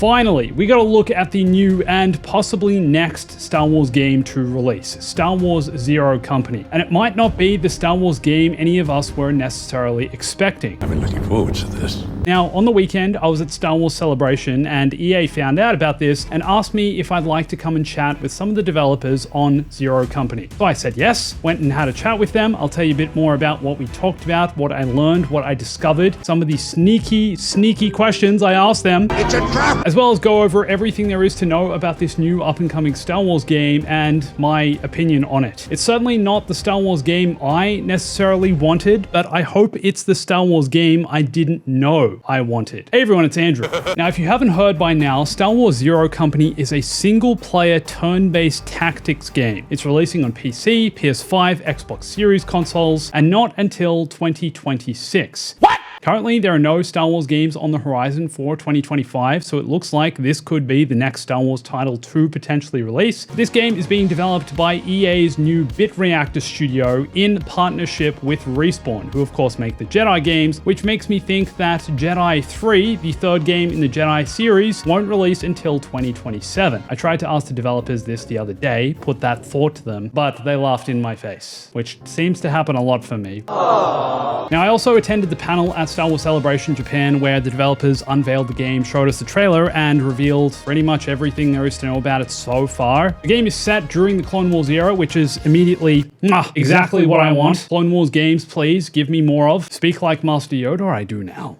Finally, we got to look at the new and possibly next Star Wars game to release, Star Wars Zero Company. And it might not be the Star Wars game any of us were necessarily expecting. I've been looking forward to this. Now, on the weekend, I was at Star Wars Celebration and EA found out about this and asked me if I'd like to come and chat with some of the developers on Zero Company. So I said yes, went and had a chat with them. I'll tell you a bit more about what we talked about, what I learned, what I discovered, some of the sneaky questions I asked them. It's a trap! As well as go over everything there is to know about this new up-and-coming Star Wars game and my opinion on it. It's certainly not the Star Wars game I necessarily wanted, but I hope it's the Star Wars game I didn't know I wanted. Hey everyone, it's Andrew. Now, if you haven't heard by now, Star Wars Zero Company is a single-player turn-based tactics game. It's releasing on PC, PS5, Xbox Series consoles, and not until 2026. What? Currently, there are no Star Wars games on the horizon for 2025, so it looks like this could be the next Star Wars title to potentially release. This game is being developed by EA's new Bit Reactor studio in partnership with Respawn, who of course make the Jedi games, which makes me think that Jedi 3, the third game in the Jedi series, won't release until 2027. I tried to ask the developers this the other day, put that thought to them, but they laughed in my face, which seems to happen a lot for me. Aww. Now, I also attended the panel at Star Wars Celebration Japan, where the developers unveiled the game, showed us the trailer, and revealed pretty much everything there is to know about it so far. The game is set during the Clone Wars era, which is immediately exactly what I want. Clone Wars games, please, give me more of. Speak like Master Yoda, I do now.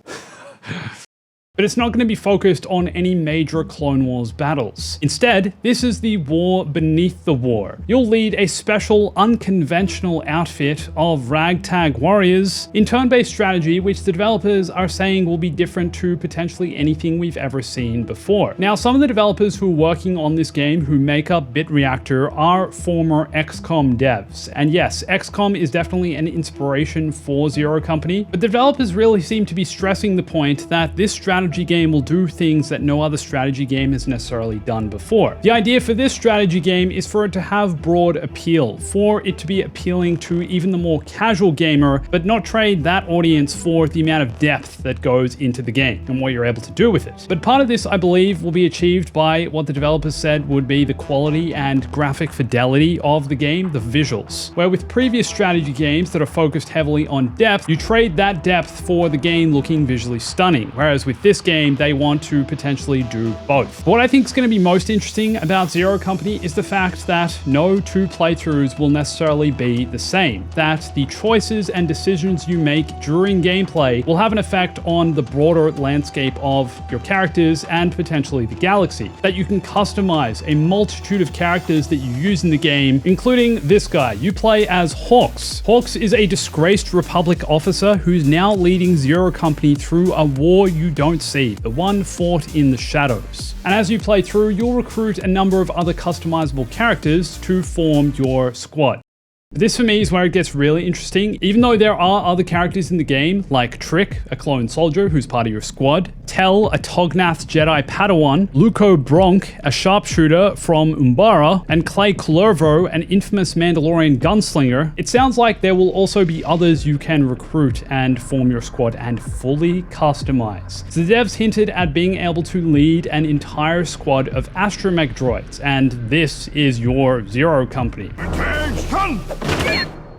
But it's not going to be focused on any major Clone Wars battles. Instead, this is the war beneath the war. You'll lead a special, unconventional outfit of ragtag warriors in turn-based strategy, which the developers are saying will be different to potentially anything we've ever seen before. Now, some of the developers who are working on this game who make up Bit Reactor are former XCOM devs. And yes, XCOM is definitely an inspiration for Zero Company, but the developers really seem to be stressing the point that this strategy game will do things that no other strategy game has necessarily done before. The idea for this strategy game is for it to have broad appeal, for it to be appealing to even the more casual gamer, but not trade that audience for the amount of depth that goes into the game and what you're able to do with it. But part of this, I believe, will be achieved by what the developers said would be the quality and graphic fidelity of the game, the visuals. Where with previous strategy games that are focused heavily on depth, you trade that depth for the game looking visually stunning, whereas with this game, they want to potentially do both. What I think is going to be most interesting about Zero Company is the fact that no two playthroughs will necessarily be the same, that the choices and decisions you make during gameplay will have an effect on the broader landscape of your characters and potentially the galaxy, that you can customize a multitude of characters that you use in the game, including this guy. You play as Hawks. Hawks is a disgraced Republic officer who's now leading Zero Company through a war you don't see, the one fought in the shadows. And as you play through, you'll recruit a number of other customizable characters to form your squad. This for me is where it gets really interesting. Even though there are other characters in the game, like Trick, a clone soldier who's part of your squad, Tell, a Tognath Jedi Padawan, Luco Bronk, a sharpshooter from Umbara, and Clay Cuervo, an infamous Mandalorian gunslinger, it sounds like there will also be others you can recruit and form your squad and fully customize. So the devs hinted at being able to lead an entire squad of astromech droids, and this is your Zero Company.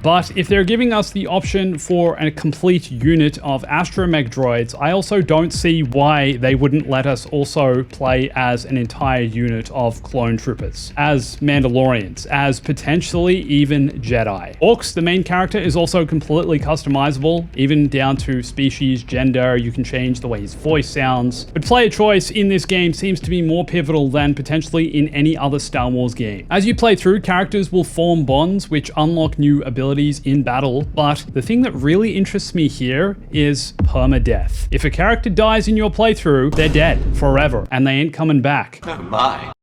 But if they're giving us the option for a complete unit of astromech droids, I also don't see why they wouldn't let us also play as an entire unit of clone troopers, as Mandalorians, as potentially even Jedi. Orcs, the main character, is also completely customizable, even down to species, gender. You can change the way his voice sounds. But player choice in this game seems to be more pivotal than potentially in any other Star Wars game. As you play through, characters will form bonds which unlock new abilities in battle, but the thing that really interests me here is permadeath. If a character dies in your playthrough, they're dead forever and they ain't coming back. Oh my.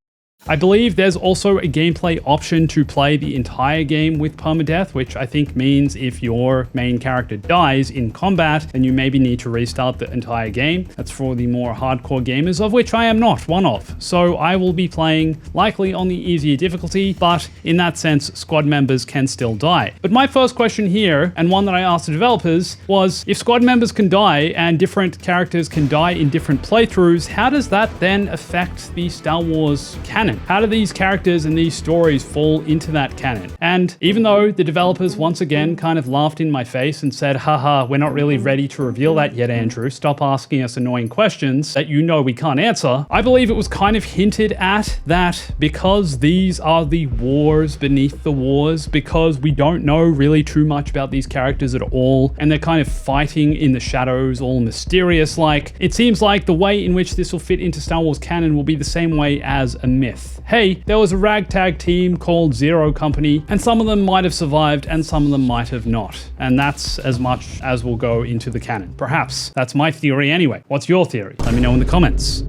I believe there's also a gameplay option to play the entire game with permadeath, which I think means if your main character dies in combat, then you maybe need to restart the entire game. That's for the more hardcore gamers, of which I am not one of. So I will be playing likely on the easier difficulty, but in that sense, squad members can still die. But my first question here, and one that I asked the developers, was if squad members can die and different characters can die in different playthroughs, how does that then affect the Star Wars canon? How do these characters and these stories fall into that canon? And even though the developers once again kind of laughed in my face and said, haha, we're not really ready to reveal that yet, Andrew, stop asking us annoying questions that you know we can't answer, I believe it was kind of hinted at that because these are the wars beneath the wars, because we don't know really too much about these characters at all, and they're kind of fighting in the shadows, all mysterious like, it seems like the way in which this will fit into Star Wars canon will be the same way as a myth. Hey, there was a ragtag team called Zero Company, and some of them might have survived and some of them might have not. And that's as much as will go into the canon. Perhaps. That's my theory anyway. What's your theory? Let me know in the comments.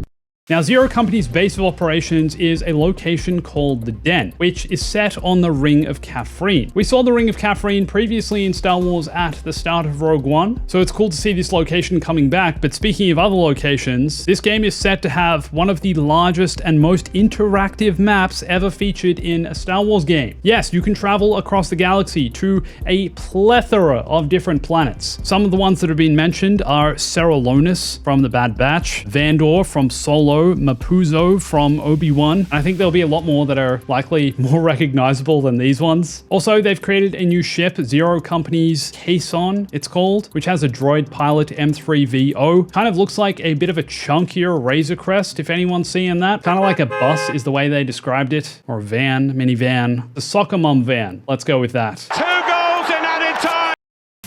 Now, Zero Company's base of operations is a location called the Den, which is set on the Ring of Catherine. We saw the Ring of Catherine previously in Star Wars at the start of Rogue One, so it's cool to see this location coming back. But speaking of other locations, this game is set to have one of the largest and most interactive maps ever featured in a Star Wars game. Yes, you can travel across the galaxy to a plethora of different planets. Some of the ones that have been mentioned are Serolonis from the Bad Batch, Vandor from Solo, Mapuzo from Obi-Wan. I think there'll be a lot more that are likely more recognizable than these ones. Also, they've created a new ship, Zero Company's Caisson, it's called, which has a droid pilot M3VO. Kind of looks like a bit of a chunkier Razor Crest, if anyone's seeing that. Kind of like a bus is the way they described it, or a van, minivan. The soccer mum van. Let's go with that.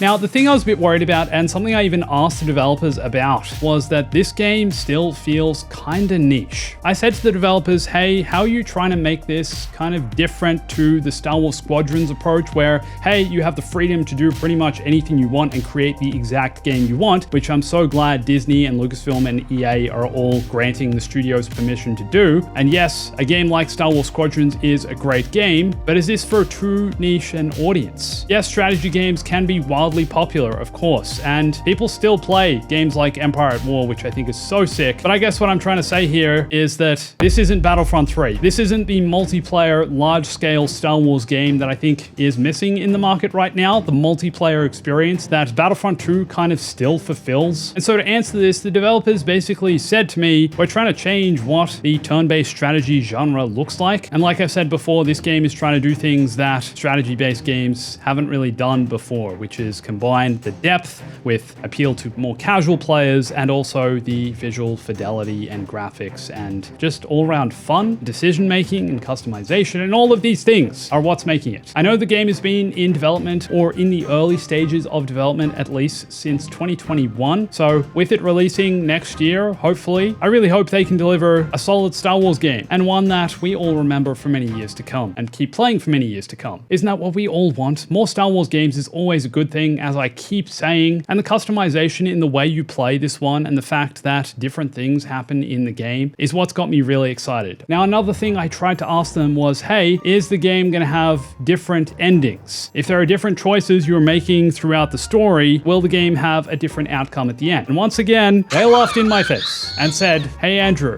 Now, the thing I was a bit worried about, and something I even asked the developers about, was that this game still feels kinda niche. I said to the developers, hey, how are you trying to make this kind of different to the Star Wars Squadrons approach where, hey, you have the freedom to do pretty much anything you want and create the exact game you want, which I'm so glad Disney and Lucasfilm and EA are all granting the studios permission to do. And yes, a game like Star Wars Squadrons is a great game, but is this for too niche an audience? Yes, strategy games can be wildly popular, of course, and people still play games like Empire at War, which I think is so sick. But I guess what I'm trying to say here is that this isn't Battlefront 3. This isn't the multiplayer, large-scale Star Wars game that I think is missing in the market right now, the multiplayer experience that Battlefront 2 kind of still fulfills. And so to answer this, the developers basically said to me, we're trying to change what the turn-based strategy genre looks like. And like I said before, this game is trying to do things that strategy-based games haven't really done before, which is combine the depth with appeal to more casual players and also the visual fidelity and graphics and just all-around fun, decision-making and customization, and all of these things are what's making it. I know the game has been in development or in the early stages of development at least since 2021, so with it releasing next year, hopefully, I really hope they can deliver a solid Star Wars game and one that we all remember for many years to come and keep playing for many years to come. Isn't that what we all want? More Star Wars games is always a good thing, as I keep saying, and the customization in the way you play this one and the fact that different things happen in the game is what's got me really excited. Now, another thing I tried to ask them was, hey, is the game going to have different endings? If there are different choices you're making throughout the story, will the game have a different outcome at the end? And once again, they laughed in my face and said, hey, Andrew,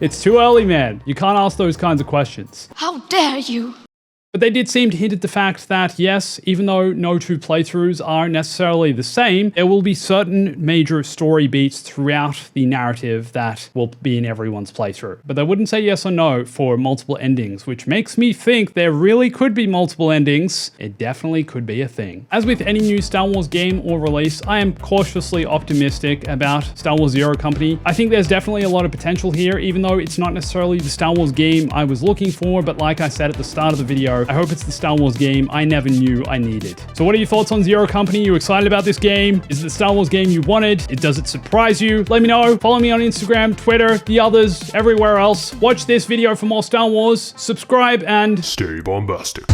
it's too early, man. You can't ask those kinds of questions. How dare you? But they did seem to hint at the fact that, yes, even though no two playthroughs are necessarily the same, there will be certain major story beats throughout the narrative that will be in everyone's playthrough. But they wouldn't say yes or no for multiple endings, which makes me think there really could be multiple endings. It definitely could be a thing. As with any new Star Wars game or release, I am cautiously optimistic about Star Wars Zero Company. I think there's definitely a lot of potential here, even though it's not necessarily the Star Wars game I was looking for, but like I said at the start of the video, I hope it's the Star Wars game I never knew I needed. So what are your thoughts on Zero Company? You excited about this game? Is it the Star Wars game you wanted? Does it surprise you? Let me know. Follow me on Instagram, Twitter, the others, everywhere else. Watch this video for more Star Wars. Subscribe and Stay bombastic.